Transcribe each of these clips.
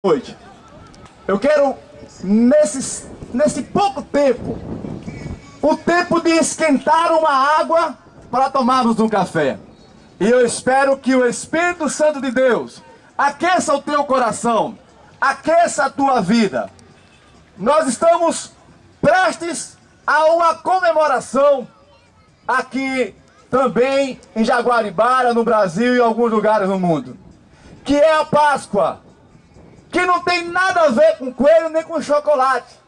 Noite. Eu quero, nesse pouco tempo, o tempo de esquentar uma água para tomarmos um café. E eu espero que o Espírito Santo de Deus aqueça o teu coração, aqueça a tua vida. Nós estamos prestes a uma comemoração aqui também em Jaguaribara, no Brasil e em alguns lugares no mundo, que é a Páscoa, que não tem nada a ver com coelho nem com chocolate.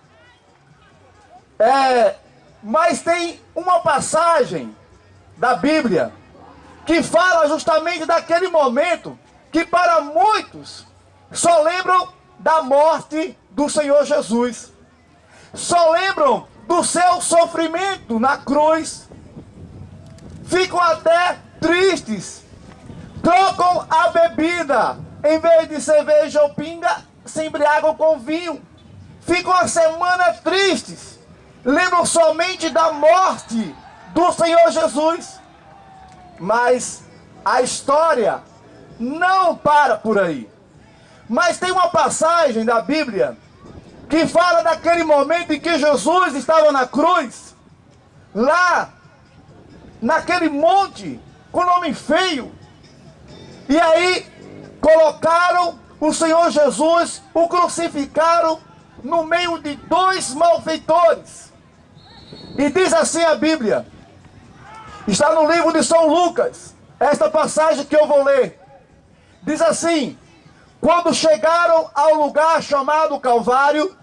Mas tem uma passagem da Bíblia que fala justamente daquele momento que para muitos só lembram da morte do Senhor Jesus, só lembram do seu sofrimento na cruz, ficam até tristes, trocam a bebida, em vez de cerveja ou pinga, se embriagam com vinho, ficam a semana tristes, lembram somente da morte do Senhor Jesus. Mas a história não para por aí. Mas tem uma passagem da Bíblia que fala daquele momento em que Jesus estava na cruz, lá naquele monte com nome feio, e aí colocaram o Senhor Jesus, o crucificaram no meio de dois malfeitores. E diz assim a Bíblia, está no livro de São Lucas, esta passagem que eu vou ler. Diz assim: quando chegaram ao lugar chamado Calvário,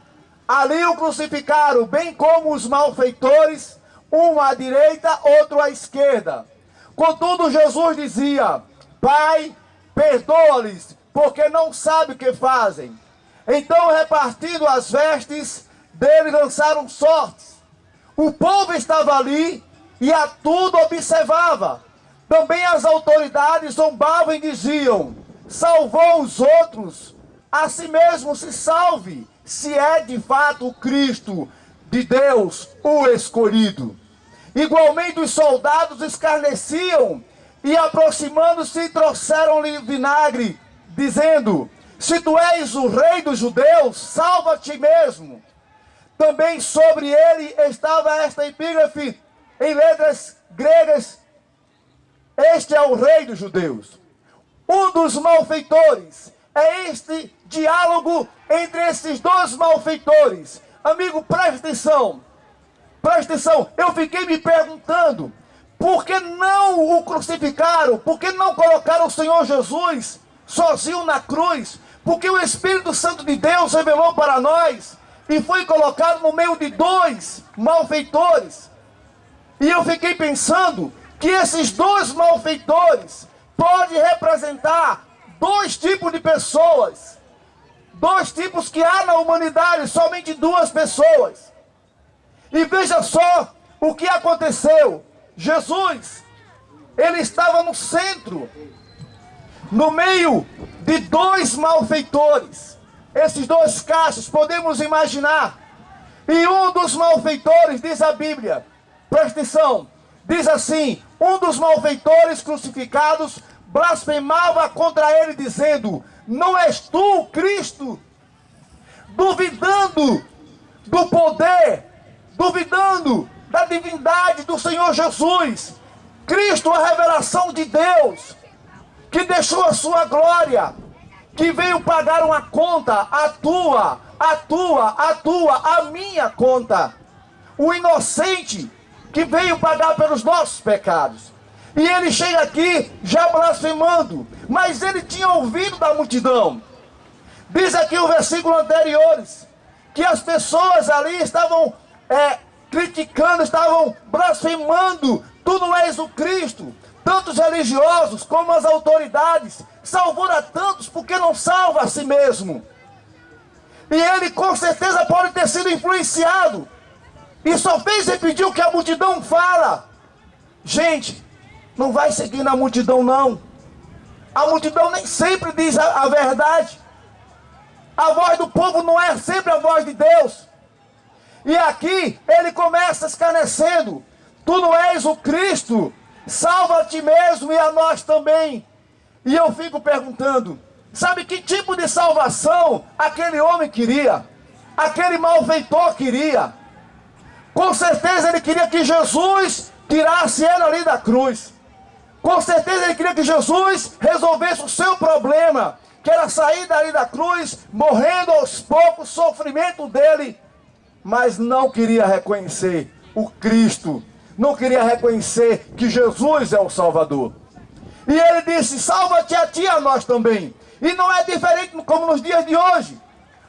ali o crucificaram, bem como os malfeitores, um à direita, outro à esquerda. Contudo, Jesus dizia: Pai, perdoa-lhes, porque não sabem o que fazem. Então, repartindo as vestes dele, lançaram sortes. O povo estava ali e a tudo observava. Também as autoridades zombavam e diziam: salvou os outros, a si mesmo se salve, se é de fato o Cristo de Deus, o escolhido. Igualmente os soldados escarneciam e, aproximando-se, trouxeram-lhe vinagre, dizendo: se tu és o rei dos judeus, salva a ti mesmo. Também sobre ele estava esta epígrafe em letras gregas: este é o rei dos judeus. Um dos malfeitores, é este diálogo entre esses dois malfeitores. Amigo, preste atenção. Preste atenção. Eu fiquei me perguntando, por que não o crucificaram? Por que não colocaram o Senhor Jesus sozinho na cruz? Porque o Espírito Santo de Deus revelou para nós e foi colocado no meio de dois malfeitores. E eu fiquei pensando que esses dois malfeitores podem representar dois tipos de pessoas. Dois tipos que há na humanidade, somente duas pessoas. E veja só o que aconteceu. Jesus, ele estava no centro, no meio de dois malfeitores. Esses dois cachos, podemos imaginar. E um dos malfeitores, diz a Bíblia, presta atenção, diz assim: um dos malfeitores crucificados blasfemava contra ele, dizendo: não és tu o Cristo? Duvidando do poder, duvidando da divindade do Senhor Jesus. Cristo, a revelação de Deus, que deixou a sua glória, que veio pagar uma conta, a minha conta. O inocente que veio pagar pelos nossos pecados. E ele chega aqui já blasfemando, mas ele tinha ouvido da multidão. Diz aqui o versículo anteriores, que as pessoas ali estavam criticando, estavam blasfemando: tu não és o Cristo. Tanto os religiosos como as autoridades: salvou a tantos, porque não salva a si mesmo. E ele com certeza pode ter sido influenciado, e só fez repetir o que a multidão fala. Gente, não vai seguir na multidão não. A multidão nem sempre diz a verdade. A voz do povo não é sempre a voz de Deus. E aqui ele começa escarnecendo: tu não és o Cristo, salva a ti mesmo e a nós também. E eu fico perguntando, Sabe que tipo de salvação aquele homem queria? Aquele malfeitor queria. Com certeza ele queria que Jesus tirasse ele ali da cruz. Com certeza ele queria que Jesus resolvesse o seu problema, que era sair dali da cruz, morrendo aos poucos, o sofrimento dele. Mas não queria reconhecer o Cristo. Não queria reconhecer que Jesus é o Salvador. E ele disse, salva-te a ti, a nós também. E não é diferente como nos dias de hoje.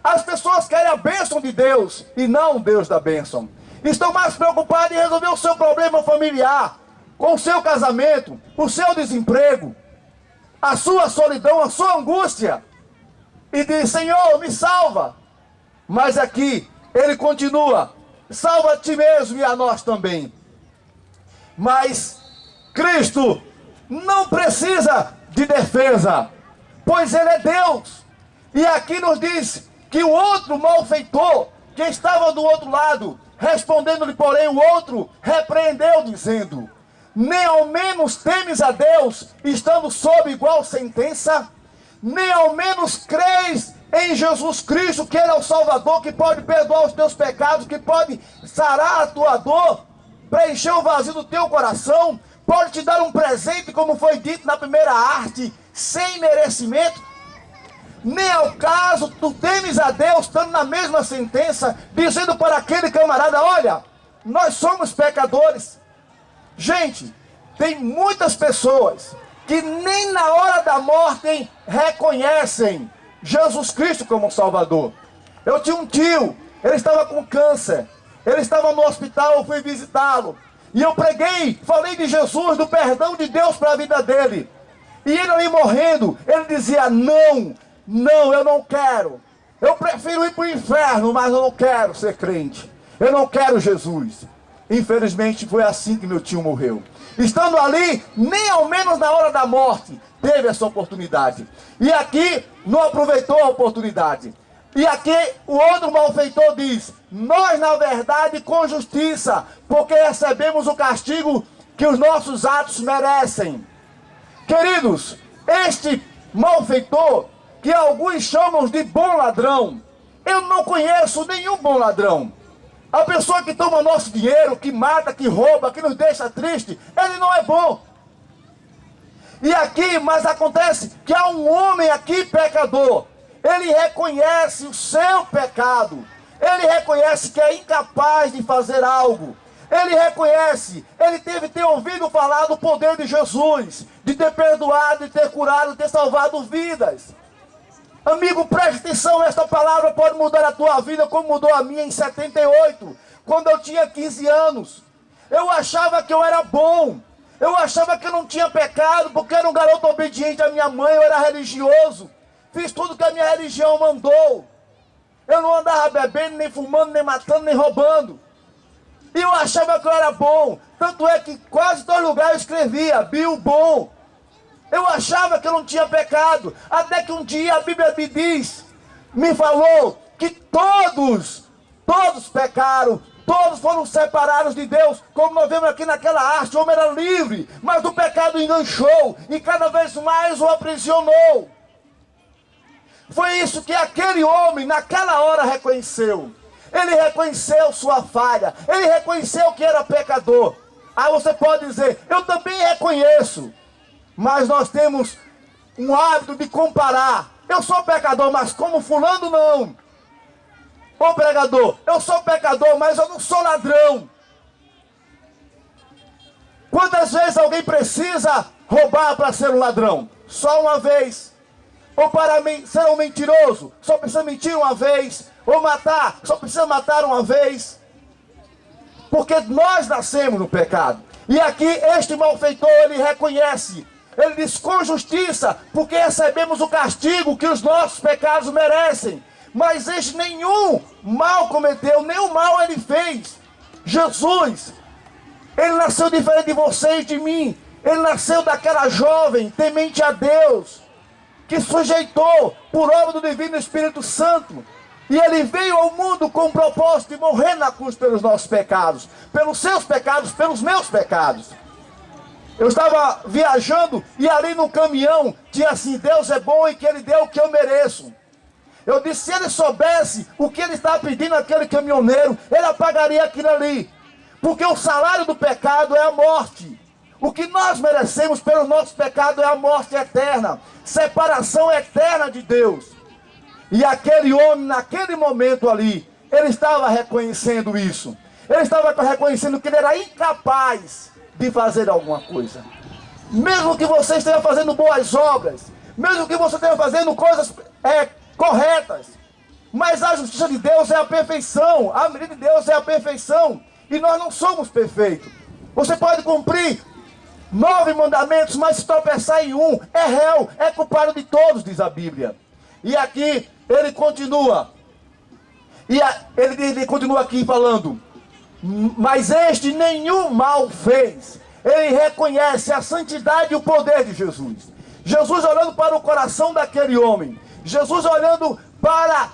As pessoas querem a bênção de Deus e não o Deus da bênção. Estão mais preocupados em resolver o seu problema familiar, com o seu casamento, o seu desemprego, a sua solidão, a sua angústia. E diz, Senhor, me salva. Mas aqui, ele continua, salva a ti mesmo e a nós também. Mas Cristo não precisa de defesa, pois ele é Deus. E aqui nos diz que o outro malfeitor, que estava do outro lado, respondendo-lhe, porém, o outro repreendeu, dizendo, nem ao menos temes a Deus, estando sob igual sentença, nem ao menos creis em Jesus Cristo, que Ele é o Salvador, que pode perdoar os teus pecados, que pode sarar a tua dor, preencher o vazio do teu coração, pode te dar um presente, como foi dito na primeira arte, sem merecimento. Nem ao caso, tu temes a Deus, estando na mesma sentença, dizendo para aquele camarada, olha, nós somos pecadores. Gente, tem muitas pessoas que nem na hora da morte reconhecem Jesus Cristo como Salvador. Eu tinha um tio, ele estava com câncer, ele estava no hospital, eu fui visitá-lo. E eu preguei, falei de Jesus, do perdão de Deus para a vida dele. E ele ali morrendo, ele dizia, não, eu não quero. Eu prefiro ir para o inferno, mas eu não quero ser crente. Eu não quero Jesus. Infelizmente foi assim que meu tio morreu. Estando ali, nem ao menos na hora da morte, teve essa oportunidade. E aqui não aproveitou a oportunidade. E aqui o outro malfeitor diz, nós na verdade com justiça, porque recebemos o castigo que os nossos atos merecem. Queridos, este malfeitor, que alguns chamam de bom ladrão, eu não conheço nenhum bom ladrão. A pessoa que toma nosso dinheiro, que mata, que rouba, que nos deixa triste, ele não é bom. E aqui, mas acontece que há um homem aqui pecador, ele reconhece o seu pecado, ele reconhece que é incapaz de fazer algo, ele reconhece, ele deve ter ouvido falar do poder de Jesus, de ter perdoado, de ter curado, de ter salvado vidas. Amigo, preste atenção, esta palavra pode mudar a tua vida como mudou a minha em 78, quando eu tinha 15 anos. Eu achava que eu era bom, eu achava que eu não tinha pecado, porque eu era um garoto obediente à minha mãe, eu era religioso. Fiz tudo que a minha religião mandou. Eu não andava bebendo, nem fumando, nem matando, nem roubando. E eu achava que eu era bom. Tanto é que quase todo lugar eu escrevia, Bill bom. Eu achava que eu não tinha pecado. Até que um dia a Bíblia me falou que todos pecaram. Todos foram separados de Deus. Como nós vemos aqui naquela arte, o homem era livre, mas o pecado enganchou e cada vez mais o aprisionou. Foi isso que aquele homem naquela hora reconheceu. Ele reconheceu sua falha, ele reconheceu que era pecador. Aí você pode dizer, eu também reconheço, mas nós temos um hábito de comparar. Eu sou pecador, mas como fulano não. Ô pregador, eu sou pecador, mas eu não sou ladrão. Quantas vezes alguém precisa roubar para ser um ladrão? Só uma vez. Ou para ser um mentiroso, só precisa mentir uma vez. Ou matar, só precisa matar uma vez. Porque nós nascemos no pecado. E aqui este malfeitor, ele reconhece. Ele diz com justiça, porque recebemos o castigo que os nossos pecados merecem. Mas este nenhum mal cometeu, nenhum mal ele fez. Jesus, ele nasceu diferente de você e de mim. Ele nasceu daquela jovem temente a Deus, que sujeitou por obra do Divino Espírito Santo. E ele veio ao mundo com o propósito de morrer na cruz pelos nossos pecados, pelos seus pecados, pelos meus pecados. Eu estava viajando e ali no caminhão tinha assim: Deus é bom e que Ele deu o que eu mereço. Eu disse: se ele soubesse o que ele estava pedindo àquele caminhoneiro, ele apagaria aquilo ali. Porque o salário do pecado é a morte. O que nós merecemos pelo nosso pecado é a morte eterna, separação eterna de Deus. E aquele homem, naquele momento ali, ele estava reconhecendo isso. Ele estava reconhecendo que ele era incapaz de fazer alguma coisa. Mesmo que você esteja fazendo boas obras, mesmo que você esteja fazendo coisas corretas, mas a justiça de Deus é a perfeição, a medida de Deus é a perfeição, e nós não somos perfeitos. Você pode cumprir 9 mandamentos, mas se tropeçar em um, é réu, é culpado de todos, diz a Bíblia. E aqui ele continua, ele continua aqui falando: mas este nenhum mal fez. Ele reconhece a santidade e o poder de Jesus. Jesus olhando para o coração daquele homem, Jesus olhando para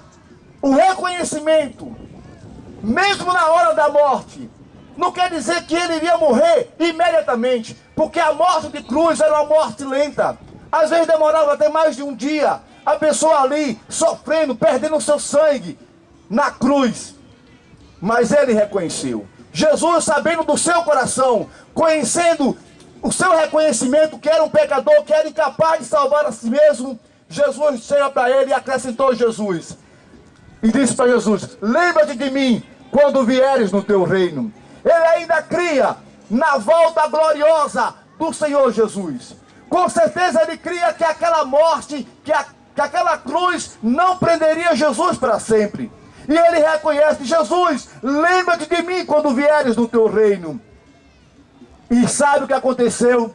o reconhecimento, mesmo na hora da morte. Não quer dizer que ele iria morrer imediatamente, porque a morte de cruz era uma morte lenta. Às vezes demorava até mais de um dia, a pessoa ali sofrendo, perdendo o seu sangue na cruz. Mas ele reconheceu. Jesus, sabendo do seu coração, conhecendo o seu reconhecimento, que era um pecador, que era incapaz de salvar a si mesmo, Jesus chega para ele e acrescentou Jesus. E disse para Jesus: lembra-te de mim quando vieres no teu reino. Ele ainda cria na volta gloriosa do Senhor Jesus. Com certeza ele cria que aquela morte, que aquela cruz não prenderia Jesus para sempre. E ele reconhece: Jesus, lembra-te de mim quando vieres no teu reino. E sabe o que aconteceu?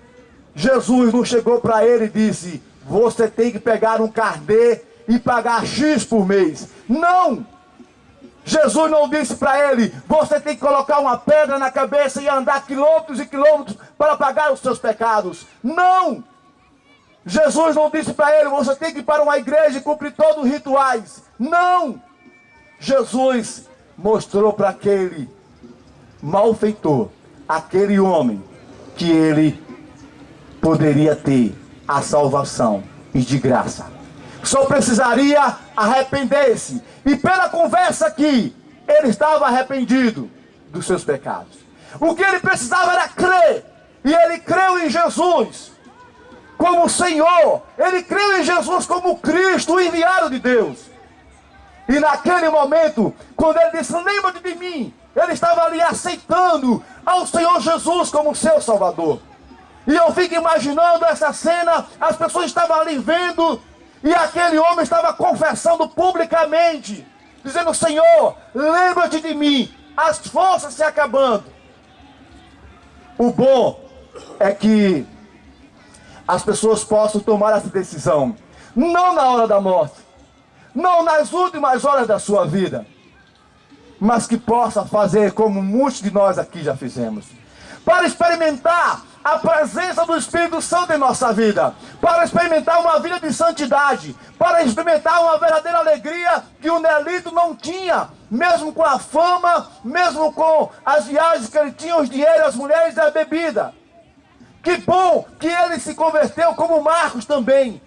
Jesus não chegou para ele e disse: você tem que pegar um carnê e pagar X por mês. Não! Jesus não disse para ele: você tem que colocar uma pedra na cabeça e andar quilômetros e quilômetros para pagar os seus pecados. Não! Jesus não disse para ele: você tem que ir para uma igreja e cumprir todos os rituais. Não! Jesus mostrou para aquele malfeitor, aquele homem, que ele poderia ter a salvação e de graça. Só precisaria arrepender-se. E pela conversa aqui, ele estava arrependido dos seus pecados. O que ele precisava era crer. E ele creu em Jesus como Senhor. Ele creu em Jesus como Cristo, o enviado de Deus. E naquele momento, quando ele disse: lembra-te de mim, ele estava ali aceitando ao Senhor Jesus como seu Salvador. E eu fico imaginando essa cena, as pessoas estavam ali vendo, e aquele homem estava confessando publicamente, dizendo: Senhor, lembra-te de mim, as forças se acabando. O bom é que as pessoas possam tomar essa decisão, não na hora da morte, não nas últimas horas da sua vida, mas que possa fazer como muitos de nós aqui já fizemos, para experimentar a presença do Espírito Santo em nossa vida, para experimentar uma vida de santidade, para experimentar uma verdadeira alegria que o Nelito não tinha, mesmo com a fama, mesmo com as viagens que ele tinha, os dinheiros, as mulheres e a bebida. Que bom que ele se converteu, como Marcos também.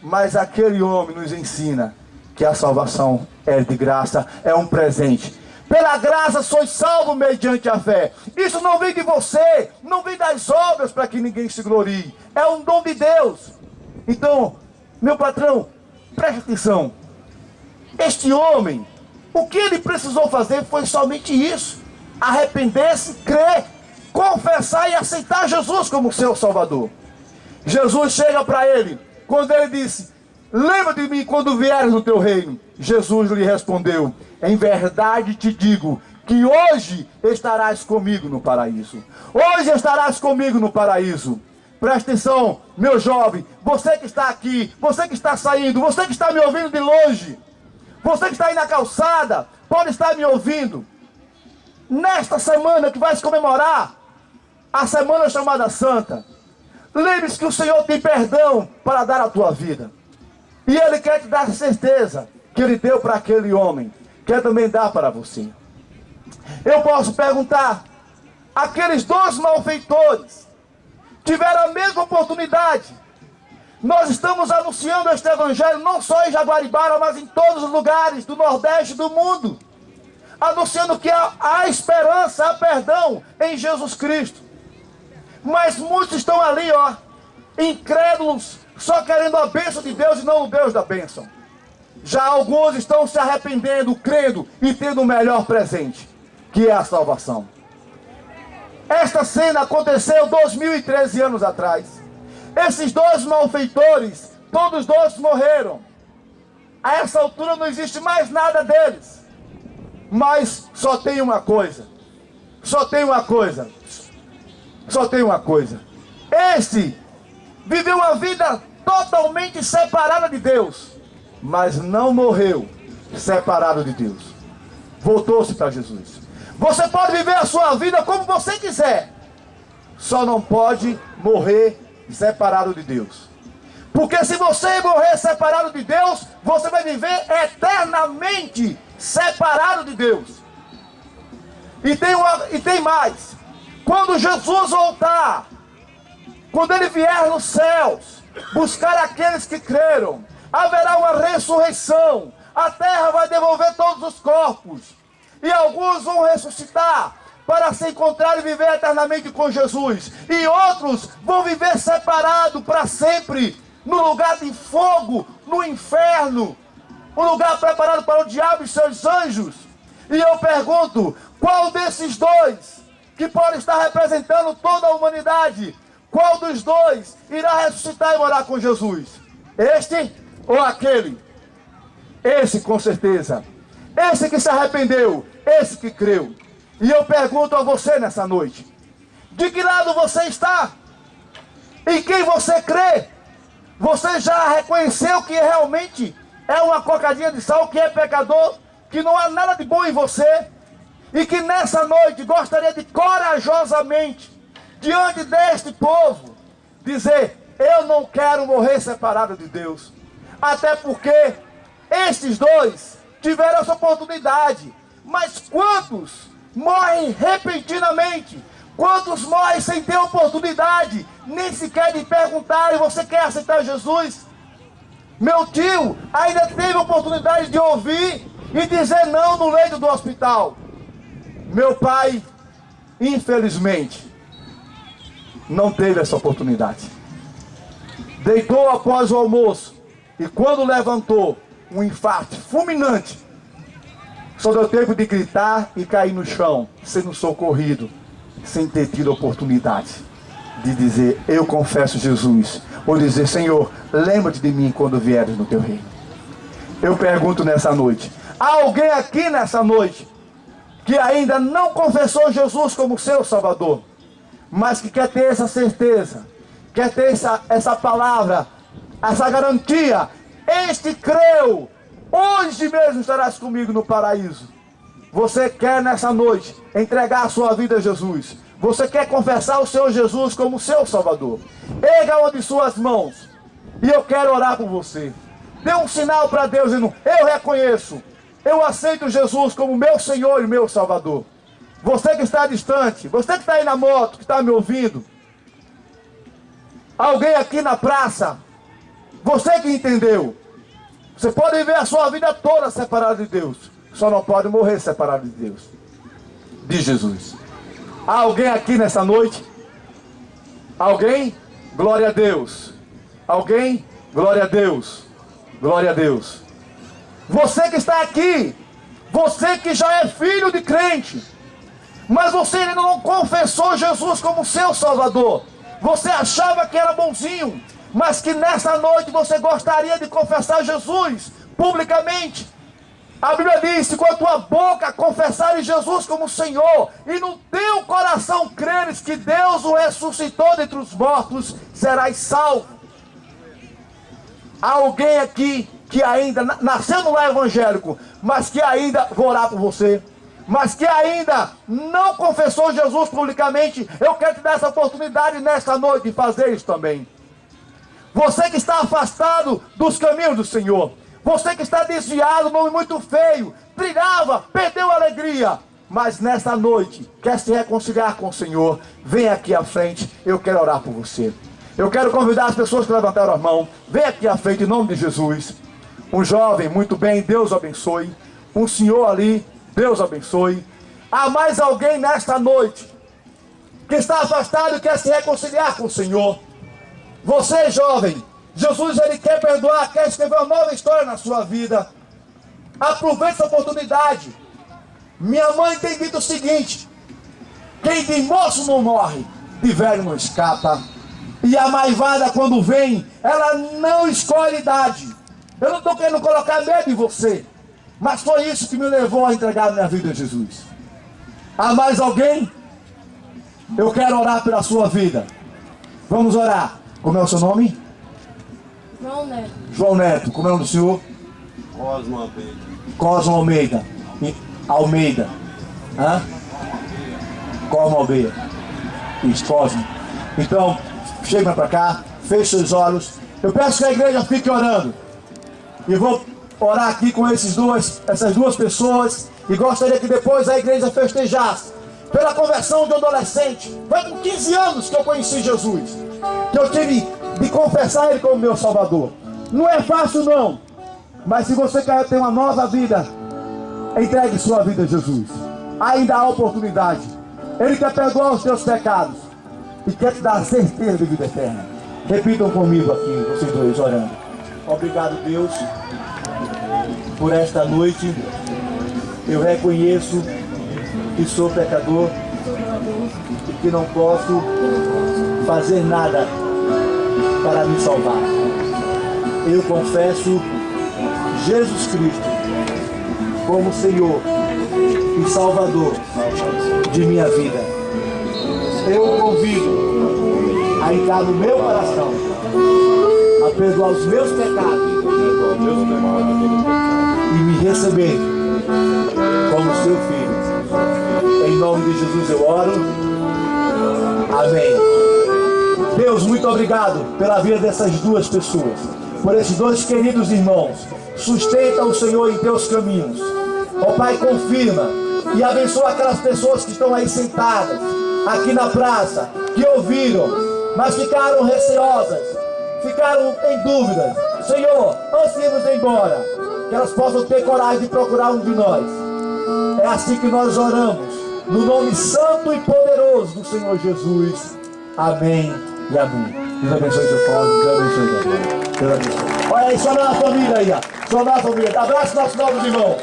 Mas aquele homem nos ensina que a salvação é de graça, é um presente. Pela graça sois salvos mediante a fé. Isso não vem de você, não vem das obras para que ninguém se glorie. É um dom de Deus. Então, meu patrão, preste atenção. Este homem, o que ele precisou fazer foi somente isso: arrepender-se, crer, confessar e aceitar Jesus como seu Salvador. Jesus chega para ele, quando ele disse: lembra de mim quando vieres no teu reino. Jesus lhe respondeu: em verdade te digo que hoje estarás comigo no paraíso. Hoje estarás comigo no paraíso. Presta atenção, meu jovem, você que está aqui, você que está saindo, você que está me ouvindo de longe, você que está aí na calçada, pode estar me ouvindo. Nesta semana que vai se comemorar a semana chamada Santa, lembre-se que o Senhor tem perdão para dar à tua vida. E Ele quer te dar a certeza que Ele deu para aquele homem, quer também dar para você. Eu posso perguntar: aqueles 2 malfeitores tiveram a mesma oportunidade. Nós estamos anunciando este evangelho não só em Jaguaribara, mas em todos os lugares do Nordeste do mundo. Anunciando que há esperança, há perdão em Jesus Cristo. Mas muitos estão ali, incrédulos, só querendo a bênção de Deus e não o Deus da bênção. Já alguns estão se arrependendo, crendo e tendo o melhor presente, que é a salvação. Esta cena aconteceu 2013 anos atrás. Esses dois malfeitores, todos dois morreram. A essa altura não existe mais nada deles. Mas só tem uma coisa. Só tem uma coisa. Só tem uma coisa. Este viveu uma vida totalmente separada de Deus, mas não morreu separado de Deus. Voltou-se para Jesus. Você pode viver a sua vida como você quiser, só não pode morrer separado de Deus. Porque se você morrer separado de Deus, você vai viver eternamente separado de Deus. E tem mais. Quando Jesus voltar, quando Ele vier nos céus, buscar aqueles que creram, haverá uma ressurreição. A terra vai devolver todos os corpos. E alguns vão ressuscitar para se encontrar e viver eternamente com Jesus. E outros vão viver separados para sempre, no lugar de fogo, no inferno. Um lugar preparado para o diabo e seus anjos. E eu pergunto, qual desses dois, que pode estar representando toda a humanidade, qual dos dois irá ressuscitar e morar com Jesus? Este ou aquele? Esse, com certeza. Esse que se arrependeu, esse que creu. E eu pergunto a você nessa noite, de que lado você está? Em quem você crê? Você já reconheceu que realmente é uma cocadinha de sal, que é pecador, que não há nada de bom em você? E que nessa noite gostaria de corajosamente, diante deste povo, dizer: eu não quero morrer separado de Deus. Até porque estes dois tiveram essa oportunidade. Mas quantos morrem repentinamente? Quantos morrem sem ter oportunidade, nem sequer de perguntar: e você quer aceitar Jesus? Meu tio ainda teve a oportunidade de ouvir e dizer não no leito do hospital. Meu pai, infelizmente, não teve essa oportunidade. Deitou após o almoço e quando levantou, um infarto fulminante. Só deu tempo de gritar e cair no chão, sendo socorrido, sem ter tido a oportunidade de dizer: eu confesso Jesus, ou dizer: Senhor, lembra-te de mim quando vieres no teu reino. Eu pergunto nessa noite, há alguém aqui nessa noite que ainda não confessou Jesus como seu Salvador, mas que quer ter essa certeza, quer ter essa palavra, essa garantia: este creu, hoje mesmo estarás comigo no paraíso. Você quer nessa noite entregar a sua vida a Jesus? Você quer confessar o Senhor Jesus como seu Salvador? Erga uma de suas mãos e eu quero orar por você. Dê um sinal para Deus dizendo: eu reconheço, eu aceito Jesus como meu Senhor e meu Salvador. Você que está distante, você que está aí na moto, que está me ouvindo, alguém aqui na praça, você que entendeu, você pode viver a sua vida toda separado de Deus, só não pode morrer separado de Deus, de Jesus. Há alguém aqui nessa noite? Alguém? Glória a Deus. Alguém? Glória a Deus. Glória a Deus. Você que está aqui, você que já é filho de crente, mas você ainda não confessou Jesus como seu Salvador. Você achava que era bonzinho, mas que nessa noite você gostaria de confessar Jesus publicamente. A Bíblia diz: se com a tua boca confessares Jesus como Senhor, e no teu coração creres que Deus o ressuscitou dentre os mortos, serás salvo. Há alguém aqui que ainda nasceu no lar evangélico, mas que ainda, vou orar por você, mas que ainda não confessou Jesus publicamente. Eu quero te dar essa oportunidade nesta noite de fazer isso também. Você que está afastado dos caminhos do Senhor, você que está desviado, nome muito feio, trilhava, perdeu a alegria, mas nesta noite quer se reconciliar com o Senhor, vem aqui à frente, eu quero orar por você. Eu quero convidar as pessoas que levantaram a mão, vem aqui à frente em nome de Jesus. Um jovem, muito bem, Deus abençoe. Um senhor ali, Deus abençoe. Há mais alguém nesta noite que está afastado e quer se reconciliar com o Senhor? Você, jovem, Jesus, ele quer perdoar, quer escrever uma nova história na sua vida. Aproveite essa oportunidade. Minha mãe tem dito o seguinte: quem de moço não morre, de velho não escapa. E a maivada, quando vem, ela não escolhe idade. Eu não estou querendo colocar medo em você, mas foi isso que me levou a entregar a minha vida a Jesus. Há mais alguém? Eu quero orar pela sua vida. Vamos orar. Como é o seu nome? João Neto. João Neto. Como é o nome do senhor? Cosmo Almeida. Cosmo Almeida. Almeida. Hã? Cosmo Almeida. Isso, Cosmo. Então, chega para cá, feche os olhos. Eu peço que a igreja fique orando. E vou orar aqui com essas duas pessoas. E gostaria que depois a igreja festejasse pela conversão de um adolescente. Foi com 15 anos que eu conheci Jesus, que eu tive de confessar Ele como meu Salvador. Não é fácil não, mas se você quer ter uma nova vida, entregue sua vida a Jesus. Ainda há oportunidade. Ele quer perdoar os teus pecados e quer te dar a certeza de vida eterna. Repitam comigo aqui, vocês dois orando. Obrigado, Deus, por esta noite. Eu reconheço que sou pecador e que não posso fazer nada para me salvar. Eu confesso Jesus Cristo como Senhor e Salvador de minha vida. Eu o convido a entrar no meu coração, a perdoar os meus pecados e me receber como seu filho. Em nome de Jesus eu oro. Amém. Deus, muito obrigado pela vida dessas duas pessoas, por esses dois queridos irmãos. Sustenta o Senhor em teus caminhos. Ó Pai, confirma e abençoa aquelas pessoas que estão aí sentadas aqui na praça, que ouviram, mas ficaram receosas, ficaram em dúvidas. Senhor, antes de irmos embora, que elas possam ter coragem de procurar um de nós. É assim que nós oramos, no nome santo e poderoso do Senhor Jesus. Amém e amém. Deus abençoe seu povo, Deus abençoe. Deus abençoe. Olha aí, só na família aí, ó. Só na família. Abraço nossos novos irmãos.